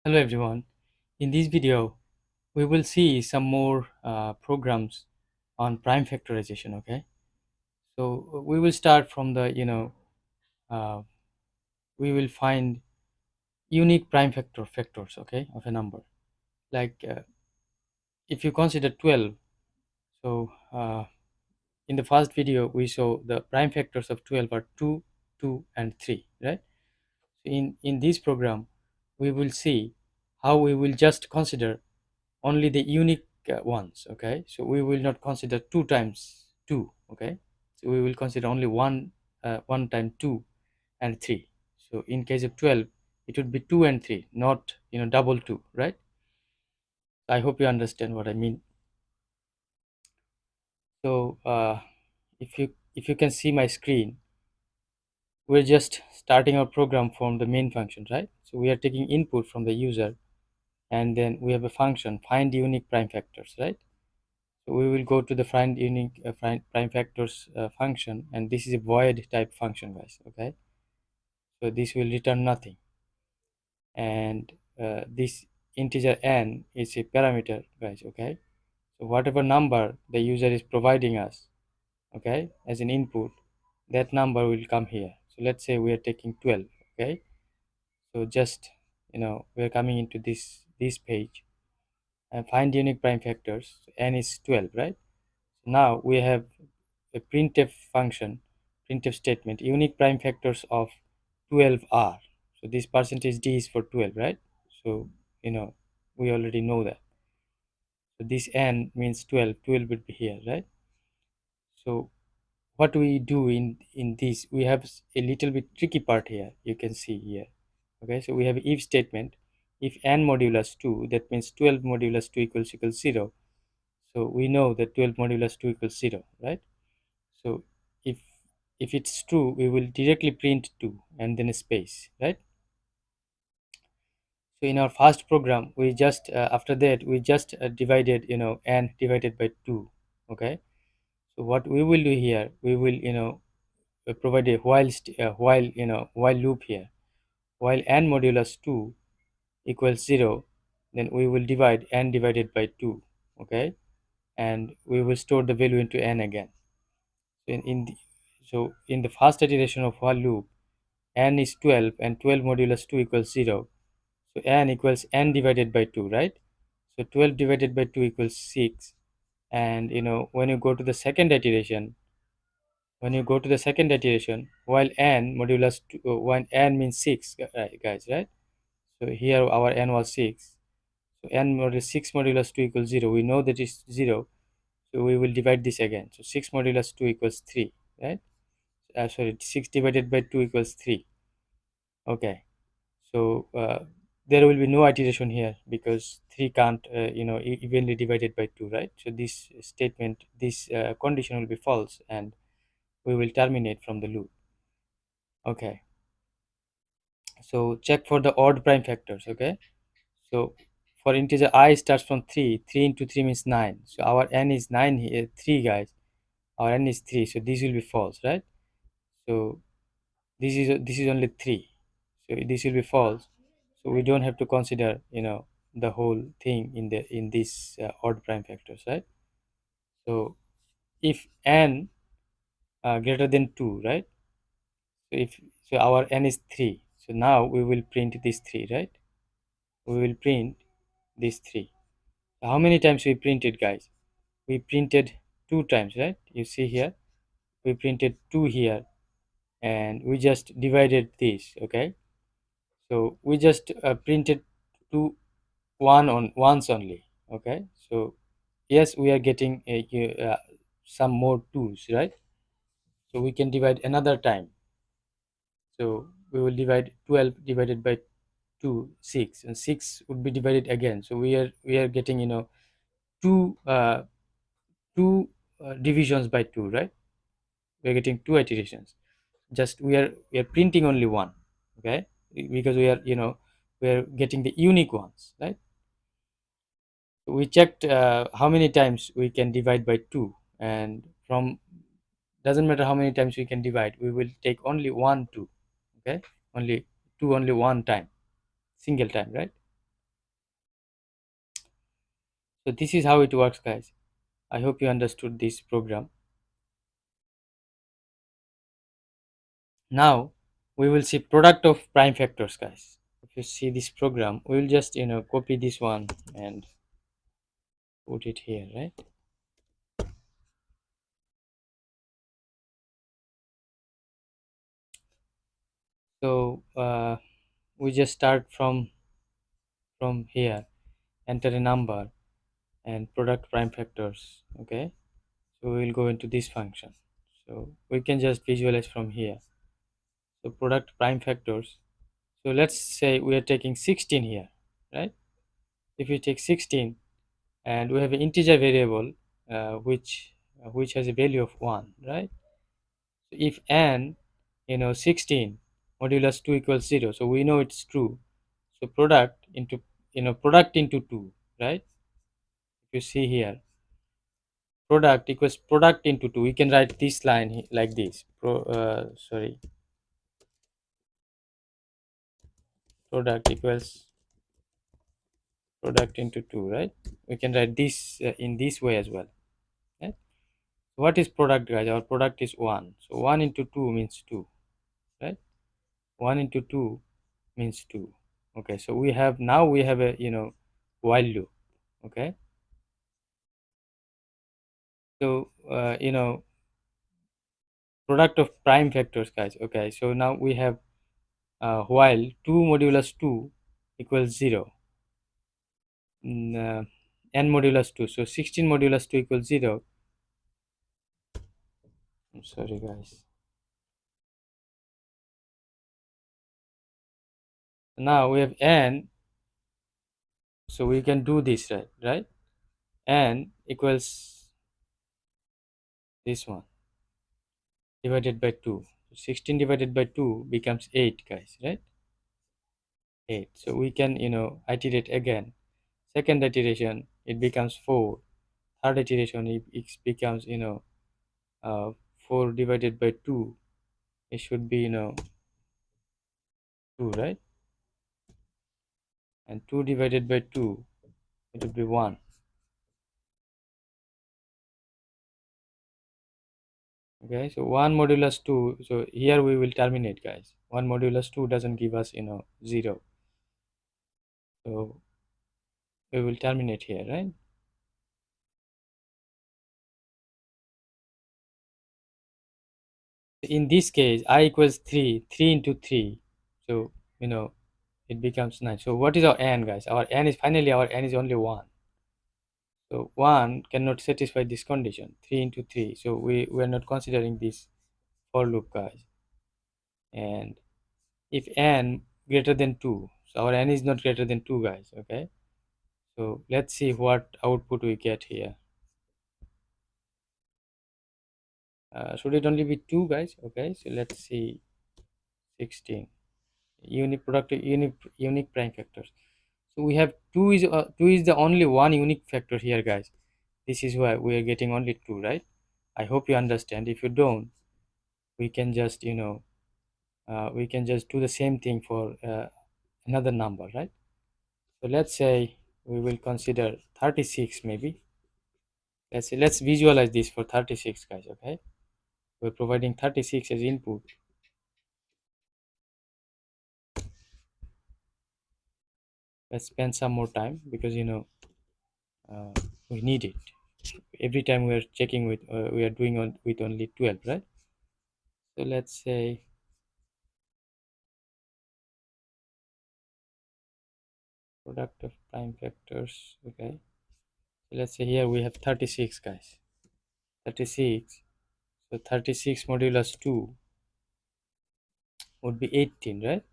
Hello everyone. In this video, we will see some more programs on prime factorization. Okay, so we will start from the uh, we will find unique prime factors. Okay, of a number. Like if you consider 12. So in the first video, we saw the prime factors of 12 are 2, 2, and 3. Right. In this program, we will see how we will just consider only the unique ones. Okay, so we will not consider 2 times 2. Okay, so we will consider only 1 time 2 and 3. So in case of 12, it would be 2 and 3, not double 2, right? I hope you understand what I mean. So if you can see my screen, we're just starting our program from the main function, right? So we are taking input from the user, and then we have a function find unique prime factors, right? So we will go to the find unique prime factors function, and this is a void type function, guys. Okay, so this will return nothing, and this integer n is a parameter, guys. Okay, so whatever number the user is providing us, okay, as an input, that number will come here. So let's say we are taking 12. Okay, so just we are coming into this page and find unique prime factors. So n is 12, right? Now we have a printf function, printf statement, unique prime factors of 12 are. So this percentage d is for 12, right? So we already know that. So this n means 12. 12 would be here, right? So what we do in this, we have a little bit tricky part here. You can see here. Okay, so we have if statement. If n modulus 2, that means 12 modulus 2 equals 0. So we know that 12 modulus 2 equals 0, right? So if if it's true, we will directly print 2 and then a space, right? So in our first program, we just after that we just divided n divided by 2. Okay, so what we will do here, we will provide a while loop here. While n modulus 2 equals 0, then we will divide n divided by 2. Okay, and we will store the value into n again. So in the first iteration of while loop, n is 12 and 12 modulus 2 equals 0. So n equals n divided by 2, right? So 12 divided by 2 equals 6. And when you go to the second iteration, while n modulus 2, when n means 6, guys, right? So here our n was 6. So n modulus 6 modulus 2 equals 0. We know that it's 0. So we will divide this again. So 6 modulus 2 equals 3, right? Sorry, 6 divided by 2 equals 3. Okay, so there will be no iteration here because 3 can't evenly divided by 2, right? So this statement, this condition will be false, and we will terminate from the loop. Okay, so check for the odd prime factors. Okay, so for integer I starts from 3. 3 into 3 means 9. So our n is 9 here, 3, guys. Our n is 3, so this will be false, right? So this is only 3, so this will be false. So we don't have to consider the whole thing in this odd prime factors, right? So if n greater than 2, right? So our n is 3, so now we will print this 3, right? We will print this 3. So how many times we printed, guys? We printed 2 times, right? You see here, we printed 2 here, and we just divided this. Okay, so we just printed 2 one on once only. Okay, so yes, we are getting some more 2's, right? So we can divide another time. So we will divide 12 divided by 2, 6, and 6 would be divided again. So we are getting two two divisions by 2, right? We are getting 2 iterations. Just we are printing only one. Okay, because we are getting the unique ones, right? We checked how many times we can divide by 2, and from doesn't matter how many times we can divide, we will take only 1 2. Okay, only 2, only one time, single time, right? So this is how it works, guys. I hope you understood this program. Now we will see product of prime factors, guys. If you see this program, we will just copy this one and put it here, right? So we just start from here, enter a number and product prime factors. Okay, so we will go into this function. So we can just visualize from here. So product prime factors. So let's say we are taking 16 here, right? If you take 16 and we have an integer variable which has a value of 1, right? So if n 16 modulus 2 equals 0, so we know it's true. So product into product into 2, right? If you see here, product equals product into 2, we can write this line like this. Product equals product into 2, right? We can write this in this way as well, right? What is product, guys? Our product is 1, so 1 into 2 means 2, right? 1 into 2 means 2. Okay, so we have a while loop. Okay, so product of prime factors, guys. Okay, so now we have while 2 modulus 2 equals 0, n modulus 2, so 16 modulus 2 equals 0. I'm sorry, guys. Now we have n, so we can do this, right? N equals this one divided by 2. 16 divided by 2 becomes 8, guys, right? 8. So we can iterate again. Second iteration it becomes 4. Third iteration it becomes 4 divided by 2, it should be 2, right? And 2 divided by 2, it would be 1. Okay, so 1 modulus 2, so here we will terminate, guys. 1 modulus 2 doesn't give us 0, so we will terminate here, right? In this case I equals 3, 3 into 3, so you know it becomes 9. So what is our n, guys? Our n is only 1. So 1 cannot satisfy this condition, 3 into 3, so we are not considering this for loop, guys. And if n greater than 2, so our n is not greater than 2, guys. Okay, so let's see what output we get here. Should it only be 2, guys? Okay, so let's see. 16 unique prime factors. So we have 2 is the only one unique factor here, guys. This is why we are getting only 2, right? I hope you understand. If you don't, we can just we can just do the same thing for another number, right? So let's say we will consider 36, maybe. Let's visualize this for 36, guys. Okay, we're providing 36 as input. Let's spend some more time because uh, we need it. Every time we are checking with we are doing on with only 12, right? So let's say product of prime factors. Okay, so let's say here we have 36, guys. 36, so 36 modulus 2 would be 18, right?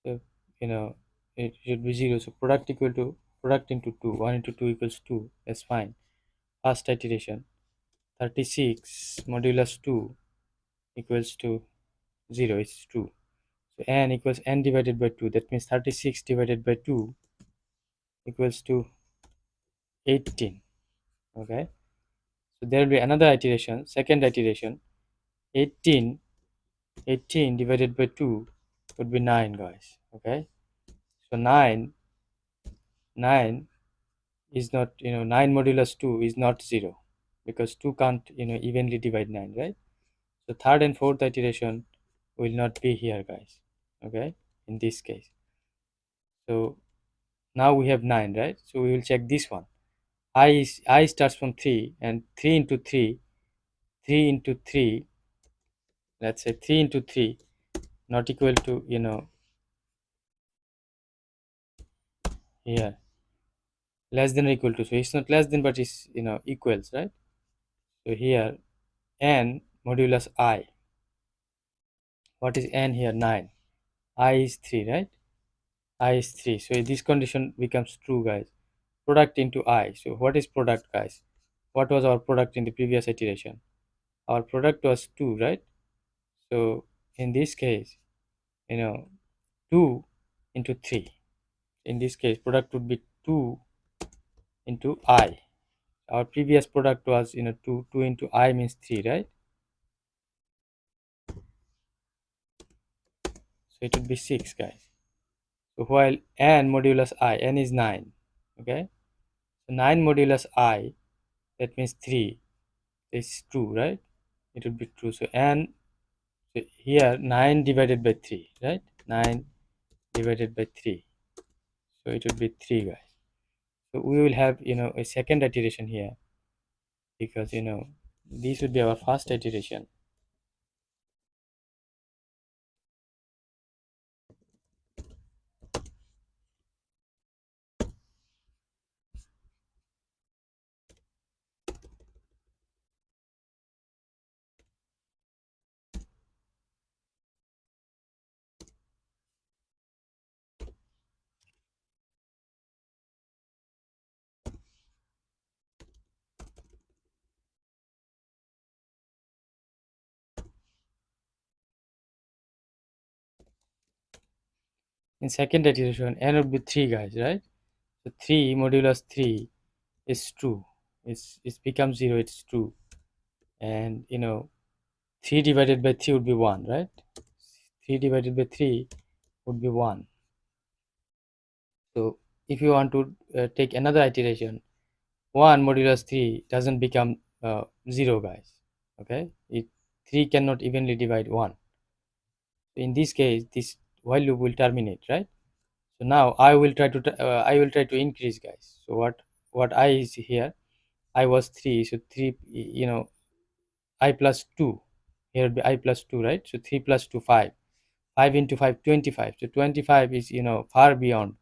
So you know it should be 0, so product equal to product into 2, 1 into 2 equals 2. That's fine. First iteration, 36 modulus 2 equals to 0, it's true. So n equals n divided by 2, that means 36 divided by 2 equals to 18. Okay, so there will be another iteration, second iteration, 18 divided by 2 would be 9, guys. Okay, so 9 is not, 9 modulus 2 is not 0, because 2 can't, evenly divide 9, right? So third and fourth iteration will not be here, guys. Okay, in this case. So now we have 9, right? So we will check this one. I starts from 3, and 3 into 3, 3 into 3, let's say 3 into 3, not equal to, here, less than or equal to. So it's not less than, but it's, equals, right? So here, n modulus I. What is n here? 9. I is 3, right? I is 3. So this condition becomes true, guys. Product into I. So what is product, guys? What was our product in the previous iteration? Our product was 2, right? So in this case, you know 2 into 3. In this case, product would be 2 into I. Our previous product was, 2 into I means 3, right? So it would be 6, guys. So while n modulus I, n is 9, okay? So 9 modulus I, that means 3, is true, right? It would be true. So n, so here 9 divided by 3, right? 9 divided by 3. So it would be 3, guys. So we will have, a second iteration here, because, this would be our first iteration. In second iteration, n would be 3, guys, right? So 3 modulus 3 is true. It's becomes 0, it's true. And 3 divided by 3 would be 1, right? 3 divided by 3 would be 1. So if you want to take another iteration, 1 modulus 3 doesn't become 0, guys. Okay, 3 cannot evenly divide 1. So in this case, this while loop will terminate, right? So now I will try to increase, guys. So what I is here, I was 3, so 3, I plus 2, here will be I plus 2, right? So 3 plus 2, 5. 5 into 5, 25. So 25 is, far beyond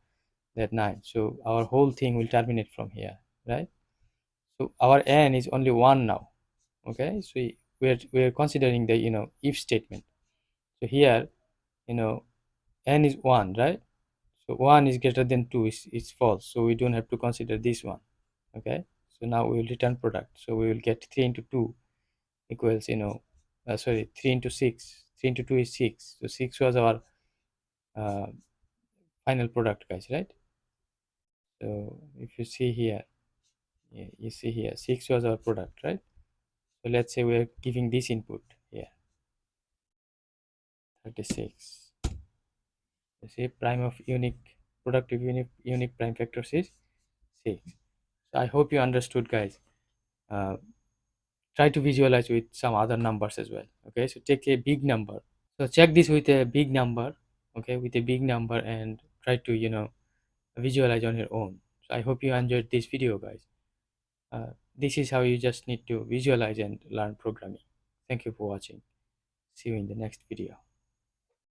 that 9. So our whole thing will terminate from here, right? So our n is only 1 now. Okay, so we're considering the, if statement. So here, n is 1, right? So 1 is greater than 2 is false, so we don't have to consider this one. Okay, so now we will return product. So we will get 3 into 2 equals, sorry, 3 into 6. 3 into 2 is 6. So 6 was our uh, final product, guys, right? So if you see here, yeah, you see here 6 was our product, right? So let's say we're giving this input here, 36. You see prime of unique product of unique prime factors is 6. So I hope you understood, guys. uh, Try to visualize with some other numbers as well. Okay, so take a big number. So check this with a big number. Okay, with a big number, and try to, visualize on your own. So I hope you enjoyed this video, guys. This is how you just need to visualize and learn programming. Thank you for watching. See you in the next video.